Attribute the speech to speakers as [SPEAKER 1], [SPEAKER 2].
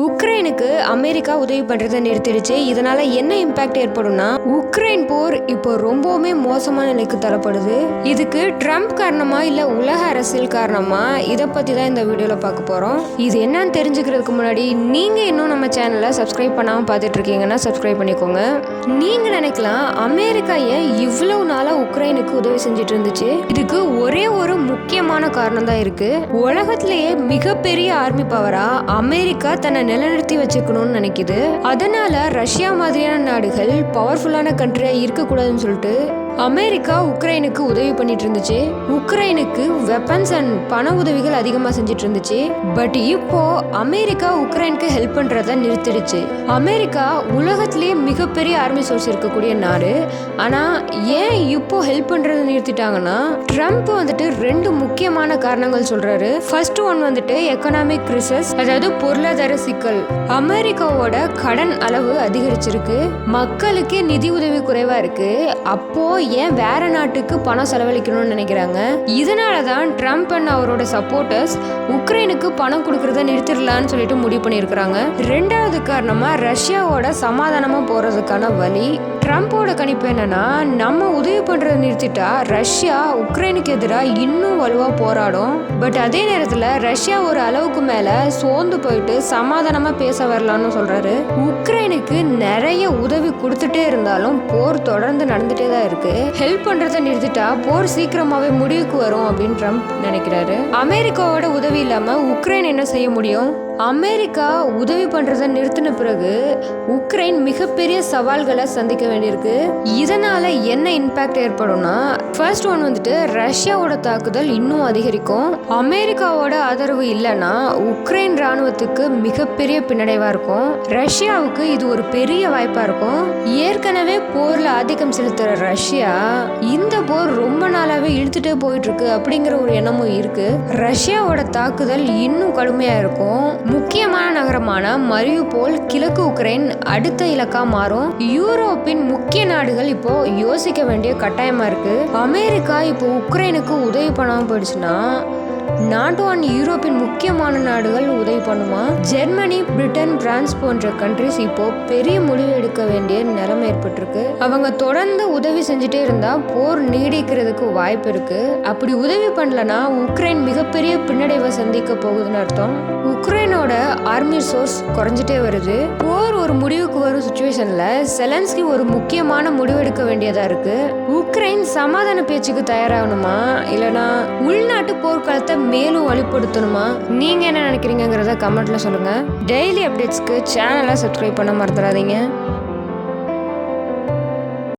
[SPEAKER 1] உக்ரைனுக்கு அமெரிக்கா உதவி பண்றதை நிறுத்திடுச்சு. இதனால என்ன இம்பாக்ட் ஏற்படும்னா, உக்ரைன் போர் இப்போ ரொம்பவுமே மோசமான நிலைக்கு தள்ளப்படுது. இதுக்கு ட்ரம்ப் காரணமா இல்ல உலக அரசியல் காரணமா, இதை பத்தி தான் இந்த வீடியோல பார்க்க போறோம். இது என்னன்னு தெரிஞ்சுக்கிறதுக்கு முன்னாடி நீங்க இன்னும் நம்ம சேனலை சப்ஸ்கிரைப் பண்ணாம பார்த்துட்டு இருக்கீங்கன்னா சப்ஸ்கிரைப் பண்ணிக்கோங்க. நீங்க நினைக்கலாம், அமெரிக்கா ஏன் இவ்வளவு நாளா உக்ரைனுக்கு உதவி செஞ்சுட்டு இருந்துச்சு? இதுக்கு ஒரே ஒரு முக்கியமான காரணம் தான் இருக்கு. உலகத்திலேயே மிகப்பெரிய ஆர்மி பவரா அமெரிக்கா தன்னை நிலைநிறுத்தி வச்சுக்கணும்னு நினைக்குது. அதனால ரஷ்யா மாதிரியான நாடுகள் பவர்ஃபுல்லான கண்ட்ரியா இருக்கக்கூடாதுன்னு சொல்லிட்டு அமெரிக்கா உக்ரைனுக்கு உதவி பண்ணிட்டு இருந்துச்சு. உக்ரைனுக்கு வெப்பன்ஸ் அண்ட் பண உதவிகள் அதிகமா செஞ்சுட்டு இருந்துச்சு. பட் இப்போ அமெரிக்கா உக்ரைனுக்கு ஹெல்ப் பண்றத நிறுத்திடுச்சு. அமெரிக்கா உலகத்திலேயே மிகப்பெரிய ஆர்மி சோர்ஸ் இருக்கக்கூடிய நாடு. ஆனா ஏன் இப்போ ஹெல்ப் பண்றதை நிறுத்திட்டாங்கன்னா, ட்ரம்ப் வந்துட்டு ரெண்டு முக்கியமான காரணங்கள் சொல்றாரு. ஃபர்ஸ்ட் ஒன் வந்துட்டு எக்கனாமிக் கிரைசிஸ், அதாவது பொருளாதார சிக்கல். அமெரிக்காவோட கடன் அளவு அதிகரிச்சிருக்கு, மக்களுக்கே நிதி உதவி குறைவா இருக்கு. அப்போ ஏன் வேற நாட்டுக்கு பணம் செலவழிக்கணும்னு நினைக்கிறாங்க. இதனாலதான் ட்ரம்ப் அண்ட் அவரோட சப்போர்ட்டர்ஸ் உக்ரைனுக்கு பணம் கொடுக்கறத நிறுத்திடலான்னு சொல்லிட்டு முடிவு பண்ணியிருக்கிறாங்க. ரெண்டாவது காரணமா ரஷ்யாவோட சமாதானமா போறதுக்கான வழி. ட்ரம்போட கணிப்பு என்னன்னா, நம்ம உதவி பண்றதை நிறுத்திட்டா ரஷ்யா உக்ரைனுக்கு எதிராக இன்னும் வலுவா போராடும். பட் அதே நேரத்துல ரஷ்யா ஒரு அளவுக்கு மேல சோர்ந்து போயிட்டு சமாதானமா பேச வரலாம்னு சொல்றாரு. உக்ரைனுக்கு நிறைய உதவி கொடுத்துட்டே இருந்தாலும் போர் தொடர்ந்து நடந்துட்டே தான் இருக்கு. ஹெல்ப் பண்றதை நிறுத்திட்டா போர் சீக்கிரமாவே முடிவுக்கு வரும் அப்படின்னு ட்ரம்ப் நினைக்கிறாரு. அமெரிக்காவோட உதவி இல்லாம உக்ரைன் என்ன செய்ய முடியும்? அமெரிக்கா உதவி பண்றதை நிறுத்தின பிறகு உக்ரைன் மிகப்பெரிய சவால்களை சந்திக்க வேண்டியிருக்கு. இதனால என்ன இம்பாக்ட் ஏற்படும்னா, ஃபர்ஸ்ட் ஒன் வந்துட்டு ரஷ்யாவோட தாக்குதல் இன்னும் அதிகரிக்கும். அமெரிக்காவோட ஆதரவு இல்லைன்னா உக்ரைன் ராணுவத்துக்கு மிகப்பெரிய பின்னடைவா இருக்கும். ரஷ்யாவுக்கு இது ஒரு பெரிய வாய்ப்பா இருக்கும். ஏற்கனவே போர்ல ஆதிக்கம் செலுத்துற ரஷ்யா இந்த போர் ரொம்ப நாளாவே இழுத்துட்டே போயிட்டு இருக்கு அப்படிங்கிற ஒரு எண்ணமும் இருக்கு. ரஷ்யாவோட தாக்குதல் இன்னும் கடுமையா இருக்கும். முக்கியமான நகரமான மரியுபோல் கிழக்கு உக்ரைன் அடுத்த இலக்கா மாறும். யூரோப்பின் முக்கிய நாடுகள் இப்போ யோசிக்க வேண்டிய கட்டாயமா இருக்கு. அமெரிக்கா இப்போ உக்ரைனுக்கு உதவி பண்ணாம போயிடுச்சுன்னா நாட்டோ அண்ட் யூரோப்பின் முக்கியமான நாடுகள் உதவி பண்ணுமா? ஜெர்மனி, பிரிட்டன், பிரான்ஸ் போன்ற கண்ட்ரிஸ் இப்போ பெரிய முடிவு எடுக்க வேண்டிய நிலைமை ஏற்பட்டிருக்கு. அவங்க தொடர்ந்து உதவி செஞ்சுட்டே இருந்தா போர் நீடிக்கிறதுக்கு வாய்ப்பு இருக்கு. அப்படி உதவி பண்ணலனா உக்ரைன் மிகப்பெரிய பின்னடைவை சந்திக்க போகுதுன்னு அர்த்தம். உக்ரைனோட ஆர்மி சோர்ஸ் குறைஞ்சிட்டே வருது. போர் ஒரு முடிவுக்கு வரும் சுச்சுவேஷன்ல செலன்ஸ்கி ஒரு முக்கியமான முடிவு எடுக்க வேண்டியதா இருக்கு. உக்ரைன் சமாதான பேச்சுக்கு தயாராகணுமா, இல்லனா உள்நாட்டு போர்க்களத்தை மேலும் வலுப்படுத்தணுமா? நீங்க என்ன நினைக்கிறீங்கிறத கமெண்ட்ல சொல்லுங்க. டெய்லி அப்டேட்ஸ்க்கு சேனலை சப்ஸ்கிரைப் பண்ண மறந்துடாதீங்க.